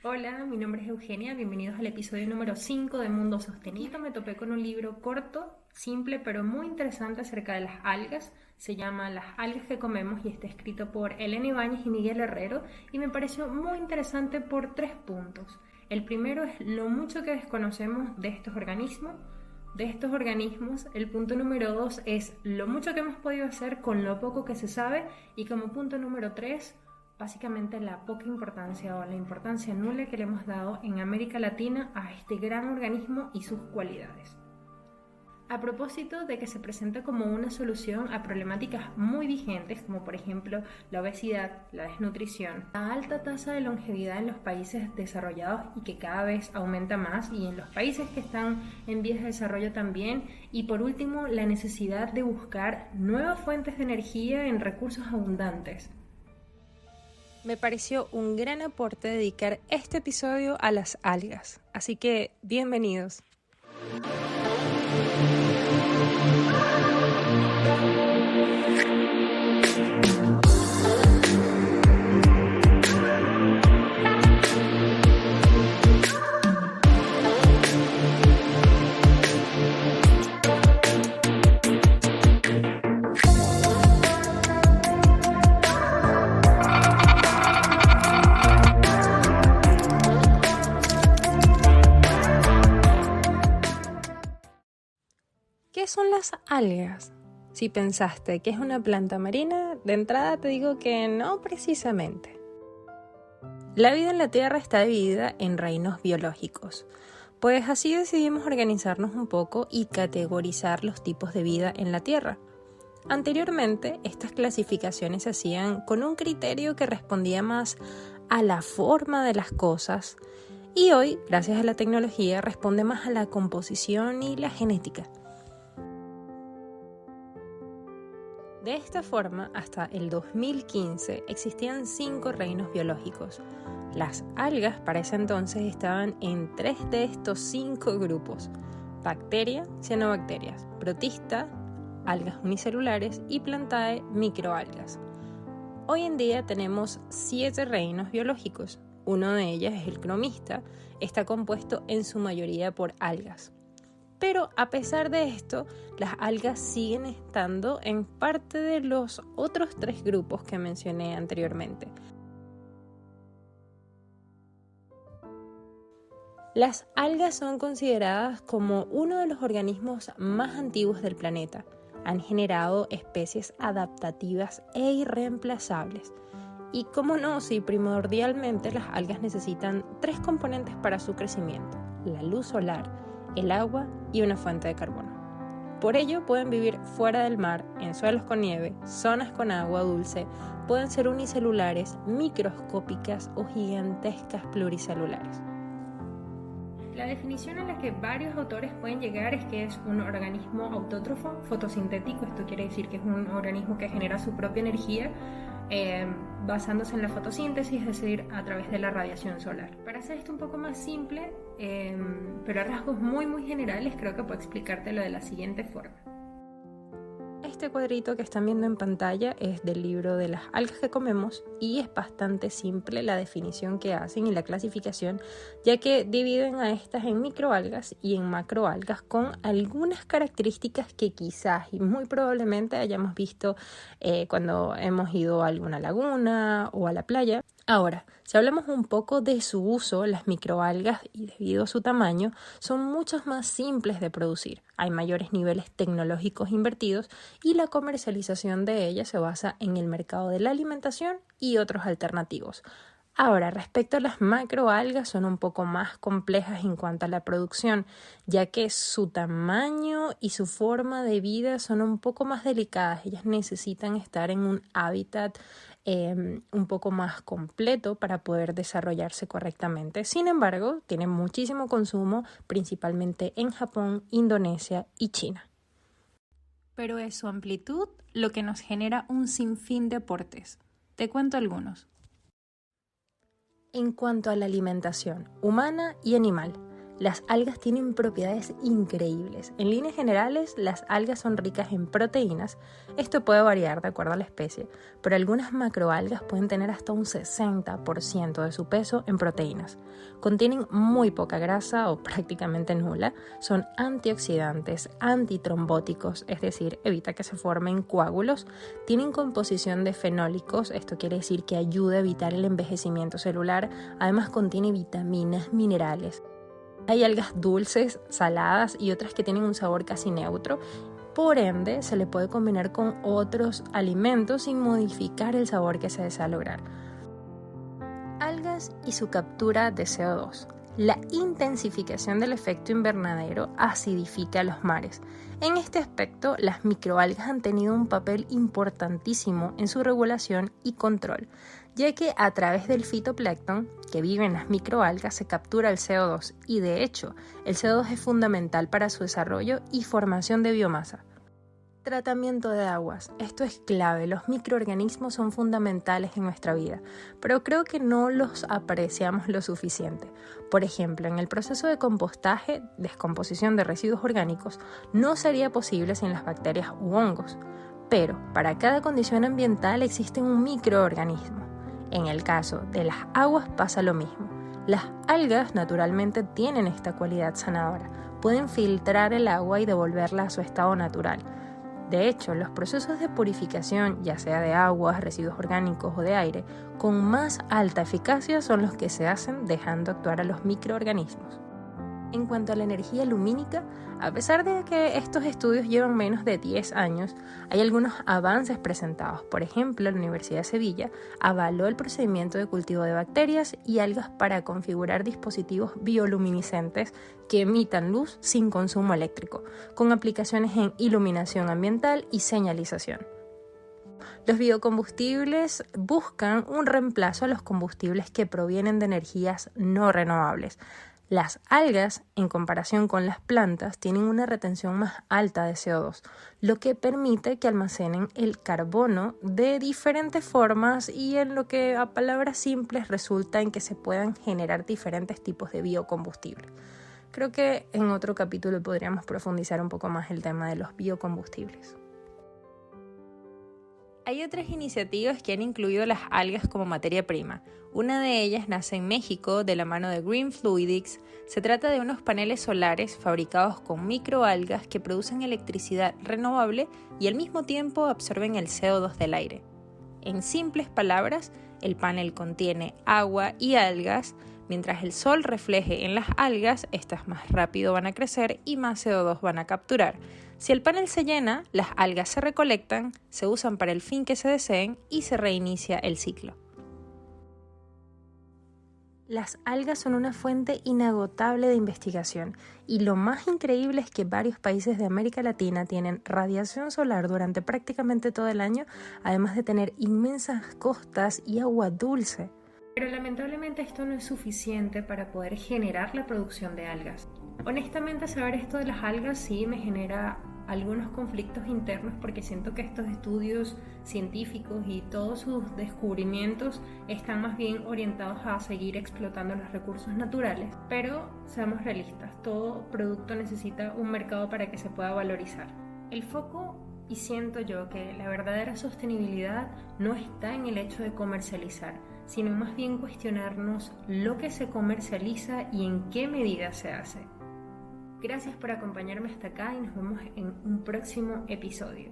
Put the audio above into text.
Hola, mi nombre es Eugenia, bienvenidos al episodio número 5 de Mundo Sostenido. Me topé con un libro corto, simple, pero muy interesante acerca de las algas. Se llama Las algas que comemos y está escrito por Elena Ibáñez y Miguel Herrero y me pareció muy interesante por 3 puntos. El primero es lo mucho que desconocemos de estos organismos. El punto número 2 es lo mucho que hemos podido hacer con lo poco que se sabe y como punto número 3 básicamente la poca importancia o la importancia nula que le hemos dado en América Latina a este gran organismo y sus cualidades. A propósito de que se presenta como una solución a problemáticas muy vigentes, como por ejemplo la obesidad, la desnutrición, la alta tasa de longevidad en los países desarrollados y que cada vez aumenta más, y en los países que están en vías de desarrollo también, y por último la necesidad de buscar nuevas fuentes de energía en recursos abundantes. Me pareció un gran aporte dedicar este episodio a las algas, así que bienvenidos. ¿Qué son las algas? Si pensaste que es una planta marina, de entrada te digo que no precisamente. La vida en la Tierra está dividida en reinos biológicos, pues así decidimos organizarnos un poco y categorizar los tipos de vida en la Tierra. Anteriormente, estas clasificaciones se hacían con un criterio que respondía más a la forma de las cosas y hoy, gracias a la tecnología, responde más a la composición y la genética. De esta forma, hasta el 2015 existían 5 reinos biológicos. Las algas para ese entonces estaban en 3 de estos 5 grupos: bacteria, cianobacterias, protista, algas unicelulares y plantae, microalgas. Hoy en día tenemos 7 reinos biológicos. Uno de ellos es el cromista, está compuesto en su mayoría por algas. Pero a pesar de esto, las algas siguen estando en parte de los otros 3 grupos que mencioné anteriormente. Las algas son consideradas como uno de los organismos más antiguos del planeta. Han generado especies adaptativas e irreemplazables. Y cómo no, si primordialmente las algas necesitan 3 componentes para su crecimiento: la luz solar, el agua y una fuente de carbono. Por ello pueden vivir fuera del mar, en suelos con nieve, zonas con agua dulce, pueden ser unicelulares, microscópicas o gigantescas pluricelulares. La definición a la que varios autores pueden llegar es que es un organismo autótrofo fotosintético. Esto quiere decir que es un organismo que genera su propia energía basándose en la fotosíntesis, es decir, a través de la radiación solar. Para hacer esto un poco más simple, pero a rasgos muy generales, creo que puedo explicártelo de la siguiente forma. Este cuadrito que están viendo en pantalla es del libro de las algas que comemos y es bastante simple la definición que hacen y la clasificación, ya que dividen a estas en microalgas y en macroalgas con algunas características que quizás y muy probablemente hayamos visto cuando hemos ido a alguna laguna o a la playa. Ahora, si hablamos un poco de su uso, las microalgas, y debido a su tamaño, son mucho más simples de producir. Hay mayores niveles tecnológicos invertidos y la comercialización de ellas se basa en el mercado de la alimentación y otros alternativos. Ahora, respecto a las macroalgas, son un poco más complejas en cuanto a la producción, ya que su tamaño y su forma de vida son un poco más delicadas. Ellas necesitan estar en un hábitat un poco más completo para poder desarrollarse correctamente. Sin embargo, tienen muchísimo consumo, principalmente en Japón, Indonesia y China. Pero es su amplitud lo que nos genera un sinfín de aportes. Te cuento algunos. En cuanto a la alimentación humana y animal, Las algas tienen propiedades increíbles. En líneas generales, las algas son ricas en proteínas. Esto puede variar de acuerdo a la especie, pero algunas macroalgas pueden tener hasta un 60% de su peso en proteínas. Contienen muy poca grasa o prácticamente nula. Son antioxidantes, antitrombóticos, es decir, evita que se formen coágulos. Tienen composición de fenólicos, esto quiere decir que ayuda a evitar el envejecimiento celular. Además contiene vitaminas, minerales. Hay algas dulces, saladas y otras que tienen un sabor casi neutro. Por ende, se le puede combinar con otros alimentos sin modificar el sabor que se desea lograr. Algas y su captura de CO2. La intensificación del efecto invernadero acidifica los mares. En este aspecto, las microalgas han tenido un papel importantísimo en su regulación y control, ya que a través del fitoplancton que vive en las microalgas se captura el CO2 y de hecho el CO2 es fundamental para su desarrollo y formación de biomasa. Tratamiento de aguas. Esto es clave. Los microorganismos son fundamentales en nuestra vida, pero creo que no los apreciamos lo suficiente. Por ejemplo, en el proceso de compostaje, descomposición de residuos orgánicos, no sería posible sin las bacterias u hongos. Pero para cada condición ambiental existe un microorganismo. En el caso de las aguas pasa lo mismo. Las algas naturalmente tienen esta cualidad sanadora. Pueden filtrar el agua y devolverla a su estado natural. De hecho, los procesos de purificación, ya sea de aguas, residuos orgánicos o de aire, con más alta eficacia son los que se hacen dejando actuar a los microorganismos. En cuanto a la energía lumínica, a pesar de que estos estudios llevan menos de 10 años, hay algunos avances presentados. Por ejemplo, la Universidad de Sevilla avaló el procedimiento de cultivo de bacterias y algas para configurar dispositivos bioluminiscentes que emitan luz sin consumo eléctrico, con aplicaciones en iluminación ambiental y señalización. Los biocombustibles buscan un reemplazo a los combustibles que provienen de energías no renovables. Las algas, en comparación con las plantas, tienen una retención más alta de CO2, lo que permite que almacenen el carbono de diferentes formas y en lo que a palabras simples resulta en que se puedan generar diferentes tipos de biocombustible. Creo que en otro capítulo podríamos profundizar un poco más el tema de los biocombustibles. Hay otras iniciativas que han incluido las algas como materia prima. Una de ellas nace en México de la mano de Green Fluidics. Se trata de unos paneles solares fabricados con microalgas que producen electricidad renovable y al mismo tiempo absorben el CO2 del aire. En simples palabras, el panel contiene agua y algas. Mientras el sol refleje en las algas, estas más rápido van a crecer y más CO2 van a capturar. Si el panel se llena, las algas se recolectan, se usan para el fin que se deseen y se reinicia el ciclo. Las algas son una fuente inagotable de investigación y lo más increíble es que varios países de América Latina tienen radiación solar durante prácticamente todo el año, además de tener inmensas costas y agua dulce. Pero lamentablemente esto no es suficiente para poder generar la producción de algas. Honestamente, saber esto de las algas sí me genera algunos conflictos internos porque siento que estos estudios científicos y todos sus descubrimientos están más bien orientados a seguir explotando los recursos naturales. Pero seamos realistas, todo producto necesita un mercado para que se pueda valorizar. El foco, y siento yo que la verdadera sostenibilidad no está en el hecho de comercializar, sino más bien cuestionarnos lo que se comercializa y en qué medida se hace. Gracias por acompañarme hasta acá y nos vemos en un próximo episodio.